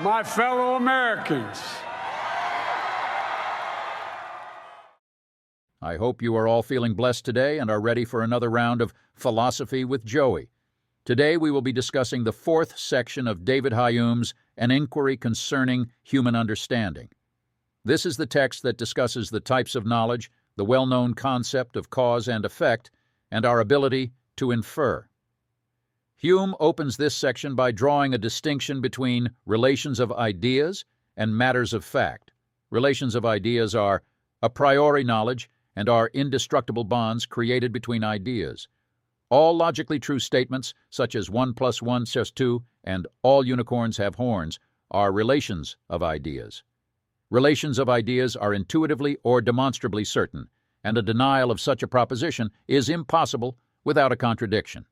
my fellow Americans. I hope you are all feeling blessed today and are ready for another round of Philosophy with Joey. Today we will be discussing the fourth section of David Hume's An Enquiry Concerning Human Understanding. This is the text that discusses the types of knowledge, the well-known concept of cause and effect, and our ability to infer. Hume opens this section by drawing a distinction between relations of ideas and matters of fact. Relations of ideas are a priori knowledge and are indestructible bonds created between ideas. All logically true statements, such as 1 + 1 = 2 and all unicorns have horns, are relations of ideas. Relations of ideas are intuitively or demonstrably certain, and a denial of such a proposition is impossible without a contradiction.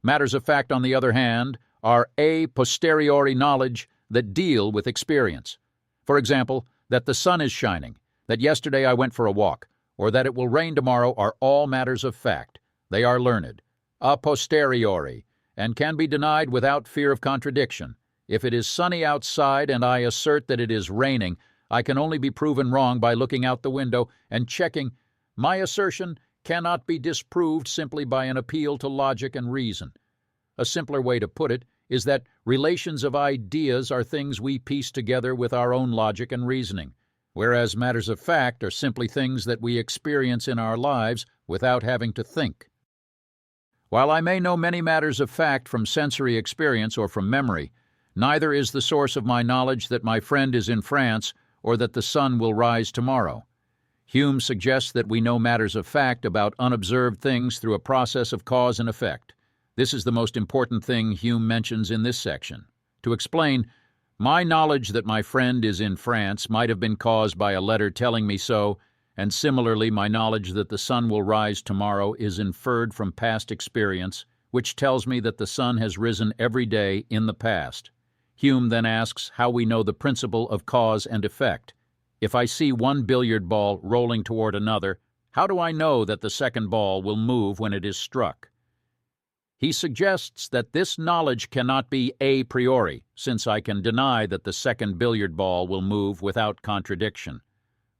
Matters of fact, on the other hand, are a posteriori knowledge that deal with experience. For example, that the sun is shining, that yesterday I went for a walk, or that it will rain tomorrow are all matters of fact. They are learned, a posteriori, and can be denied without fear of contradiction. If it is sunny outside and I assert that it is raining, I can only be proven wrong by looking out the window and checking. My assertion cannot be disproved simply by an appeal to logic and reason. A simpler way to put it is that relations of ideas are things we piece together with our own logic and reasoning, whereas matters of fact are simply things that we experience in our lives without having to think. While I may know many matters of fact from sensory experience or from memory, neither is the source of my knowledge that my friend is in France or that the sun will rise tomorrow. Hume suggests that we know matters of fact about unobserved things through a process of cause and effect. This is the most important thing Hume mentions in this section. To explain, my knowledge that my friend is in France might have been caused by a letter telling me so, and similarly my knowledge that the sun will rise tomorrow is inferred from past experience, which tells me that the sun has risen every day in the past. Hume then asks how we know the principle of cause and effect. If I see one billiard ball rolling toward another, how do I know that the second ball will move when it is struck? He suggests that this knowledge cannot be a priori, since I can deny that the second billiard ball will move without contradiction.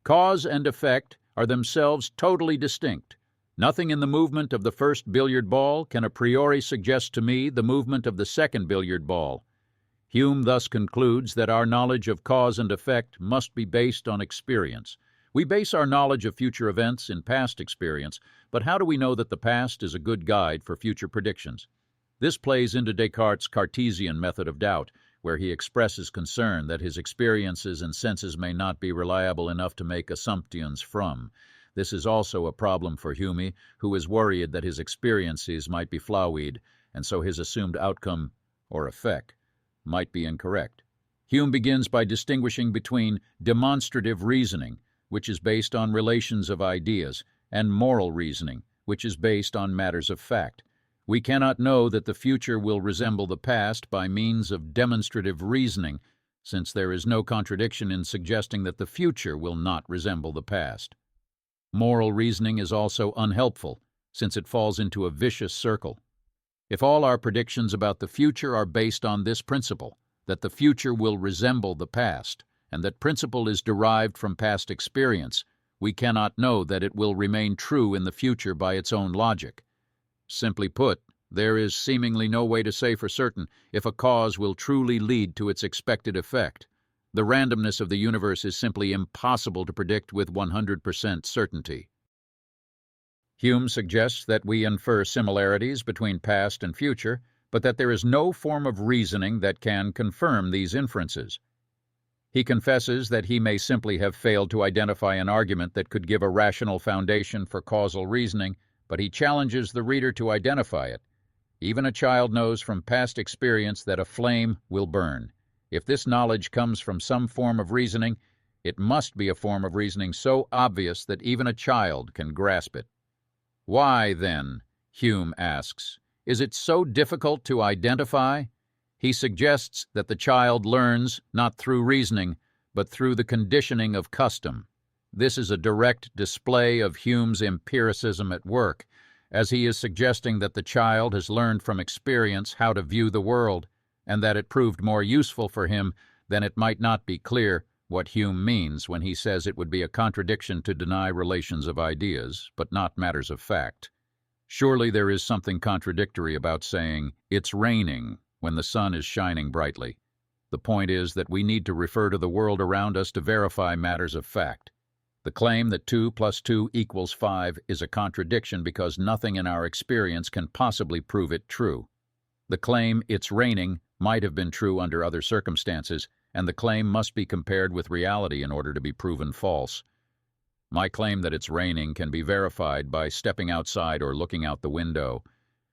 Cause and effect are themselves totally distinct. Nothing in the movement of the first billiard ball can a priori suggest to me the movement of the second billiard ball. Hume thus concludes that our knowledge of cause and effect must be based on experience. We base our knowledge of future events in past experience, but how do we know that the past is a good guide for future predictions? This plays into Descartes' Cartesian method of doubt, where he expresses concern that his experiences and senses may not be reliable enough to make assumptions from. This is also a problem for Hume, who is worried that his experiences might be flawed, and so his assumed outcome, or effect, might be incorrect. Hume begins by distinguishing between demonstrative reasoning, which is based on relations of ideas, and moral reasoning, which is based on matters of fact. We cannot know that the future will resemble the past by means of demonstrative reasoning, since there is no contradiction in suggesting that the future will not resemble the past. Moral reasoning is also unhelpful, since it falls into a vicious circle. If all our predictions about the future are based on this principle, that the future will resemble the past, and that principle is derived from past experience, we cannot know that it will remain true in the future by its own logic. Simply put, there is seemingly no way to say for certain if a cause will truly lead to its expected effect. The randomness of the universe is simply impossible to predict with 100% certainty. Hume suggests that we infer similarities between past and future, but that there is no form of reasoning that can confirm these inferences. He confesses that he may simply have failed to identify an argument that could give a rational foundation for causal reasoning, but he challenges the reader to identify it. Even a child knows from past experience that a flame will burn. If this knowledge comes from some form of reasoning, it must be a form of reasoning so obvious that even a child can grasp it. Why, then, Hume asks, is it so difficult to identify? He suggests that the child learns not through reasoning, but through the conditioning of custom. This is a direct display of Hume's empiricism at work, as he is suggesting that the child has learned from experience how to view the world, and that it proved more useful for him then it might not be clear what Hume means when he says it would be a contradiction to deny relations of ideas, but not matters of fact. Surely there is something contradictory about saying, "It's raining," when the sun is shining brightly. The point is that we need to refer to the world around us to verify matters of fact. The claim that 2 plus 2 equals 5 is a contradiction because nothing in our experience can possibly prove it true. The claim, "It's raining," might have been true under other circumstances, and the claim must be compared with reality in order to be proven false. My claim that it's raining can be verified by stepping outside or looking out the window.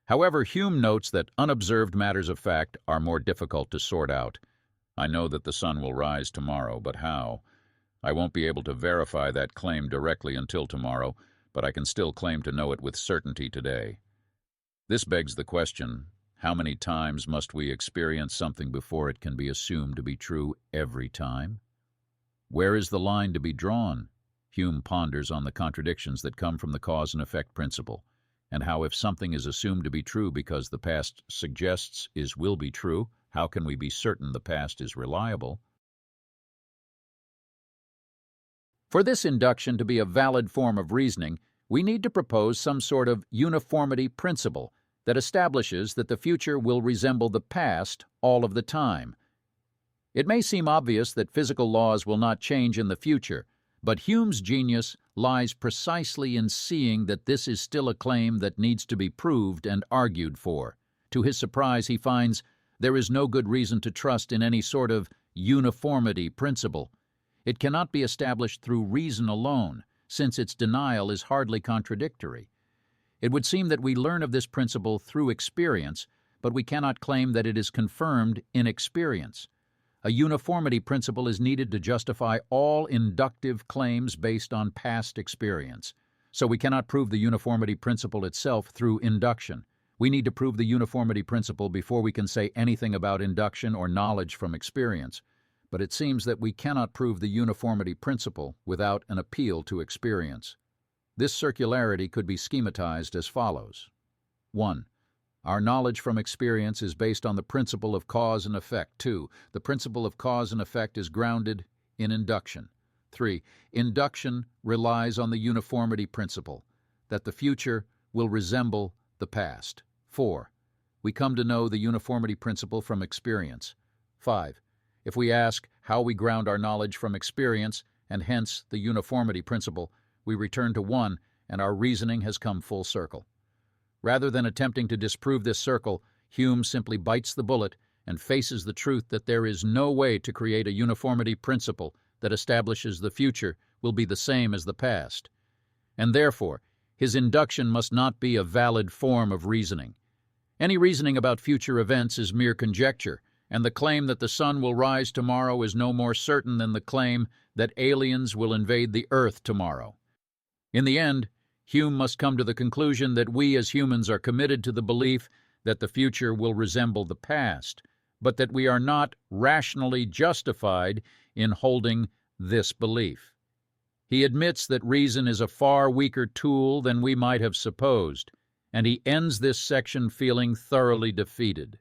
However, Hume notes that unobserved matters of fact are more difficult to sort out. I know that the sun will rise tomorrow, but how? I won't be able to verify that claim directly until tomorrow, but I can still claim to know it with certainty today. This begs the question, how many times must we experience something before it can be assumed to be true every time? Where is the line to be drawn? Hume ponders on the contradictions that come from the cause and effect principle, and how if something is assumed to be true because the past suggests it will be true, how can we be certain the past is reliable? For this induction to be a valid form of reasoning, we need to propose some sort of uniformity principle that establishes that the future will resemble the past all of the time. It may seem obvious that physical laws will not change in the future, but Hume's genius lies precisely in seeing that this is still a claim that needs to be proved and argued for. To his surprise, he finds there is no good reason to trust in any sort of uniformity principle. It cannot be established through reason alone, since its denial is hardly contradictory. It would seem that we learn of this principle through experience, but we cannot claim that it is confirmed in experience. A uniformity principle is needed to justify all inductive claims based on past experience. So we cannot prove the uniformity principle itself through induction. We need to prove the uniformity principle before we can say anything about induction or knowledge from experience. But it seems that we cannot prove the uniformity principle without an appeal to experience. This circularity could be schematized as follows. 1. Our knowledge from experience is based on the principle of cause and effect. 2. The principle of cause and effect is grounded in induction. 3. Induction relies on the uniformity principle, that the future will resemble the past. 4. We come to know the uniformity principle from experience. 5. If we ask how we ground our knowledge from experience, and hence the uniformity principle, we return to 1, and our reasoning has come full circle. Rather than attempting to disprove this circle, Hume simply bites the bullet and faces the truth that there is no way to create a uniformity principle that establishes the future will be the same as the past. And therefore, his induction must not be a valid form of reasoning. Any reasoning about future events is mere conjecture, and the claim that the sun will rise tomorrow is no more certain than the claim that aliens will invade the earth tomorrow. In the end, Hume must come to the conclusion that we as humans are committed to the belief that the future will resemble the past, but that we are not rationally justified in holding this belief. He admits that reason is a far weaker tool than we might have supposed, and he ends this section feeling thoroughly defeated.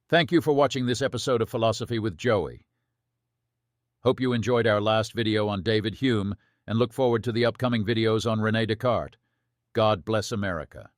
Thank you for watching this episode of Philosophy with Joey. Hope you enjoyed our last video on David Hume, and look forward to the upcoming videos on René Descartes. God bless America.